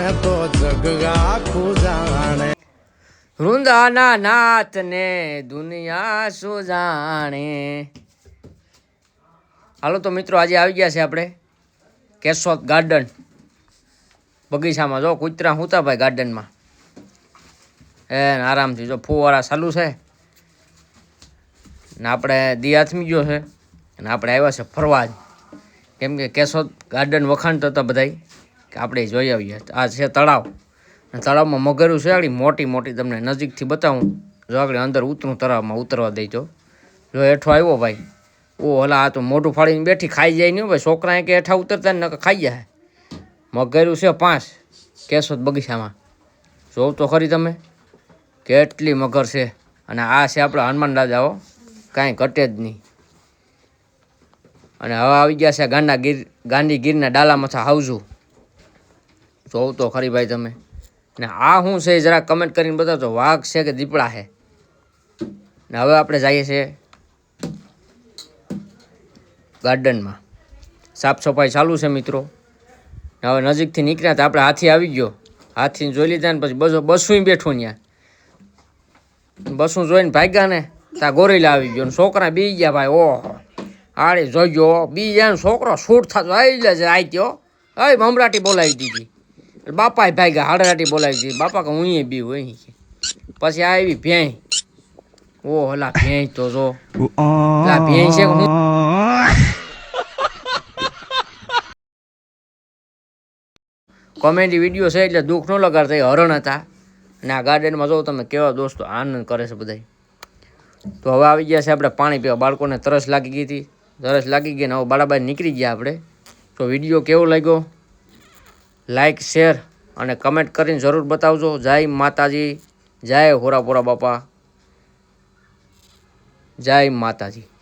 તો જગ આખું જાણે વૃંદાના નાથ ને દુનિયા શું જાણે। હાલો તો મિત્રો આજે આવી ગયા છે આપણે કેશોદ ગાર્ડન બગીચામાં। જો કૂતરા હુંતા ભાઈ ગાર્ડનમાં આરામથી જો ફુવારા ચાલુ છે ને આપણે દી આથમી ગયો છે અને આપણે આવ્યા છે ફરવા જ, કેમ કે કેશોદ ગાર્ડન વખાણતા હતા બધા કે આપણે જોઈ આવીએ। આ છે તળાવ, તળાવમાં મગરું છે આગળ મોટી મોટી, તમને નજીકથી બતાવું। જો આગળ અંદર ઉતરું તળાવમાં ઉતરવા દઈજો। જો હેઠો આવ્યો ભાઈ, ઓ હલા આ તો મોઢું ફાડીને બેઠી ખાઈ જાય નહીં ભાઈ, છોકરા કે હેઠા ઉતરતા ને ખાઈ જાય। મગરું છે 5 કેશોદ બગીચામાં, જોવ તો ખરી તમે કેટલી મગર છે। અને આ છે આપણે હનુમાન દાદાઓ, કાંઈ ઘટે જ નહીં। અને હવે આવી ગયા છે ગાંધી ગીરના ડાલામાંથી હાવજું, જોવ તો ખરી ભાઈ તમે। ને આ શું છે જરા કમેન્ટ કરીને બતાવજો, વાઘ છે કે દીપડા છે। ને હવે આપણે જઈએ છીએ ગાર્ડનમાં, સાફ સફાઈ ચાલુ છે મિત્રો। હવે નજીકથી નીકળ્યા તો આપણે હાથી આવી ગયો, હાથીને જોઈ લીધા ને પછી બસું બેઠું ત્યાં, બસું જોઈને ભાગ્યા ને ત્યાં ગોરેલા આવી ગયો ને છોકરા બી ગયા ભાઈ। ઓહો આડે જોઈ ગયો બી જાય ને છોકરો શૂટ થતો આવી જાય આઈ ગયો, હવે મમરાટી બોલાવી દીધી, બાપા ભાગ્યા હાડરાટી બોલાવી દીધી, બાપા કે હું બી હોય। પછી આવી ભેંય, ઓ હલા ભેંય તો જો ભેંય છે કે હું કોમેડી વિડીયો છે એટલે દુઃખ ન લગાડતા, એ હરણ હતા। અને આ ગાર્ડનમાં જો તમે કેવા દોસ્તો આનંદ કરે છે બધા। તો હવે આવી ગયા છે આપણે પાણી પીવા, બાળકોને તરસ લાગી ગઈ હતી, તરસ લાગી ગઈ ને હવે બાળા નીકળી ગયા આપણે। તો વિડીયો કેવો લાગ્યો લાઈક શેર અને કમેન્ટ કરીને જરૂર બતાવજો। જય માતાજી, જય હોરાપોરા બાપા, જય માતાજી।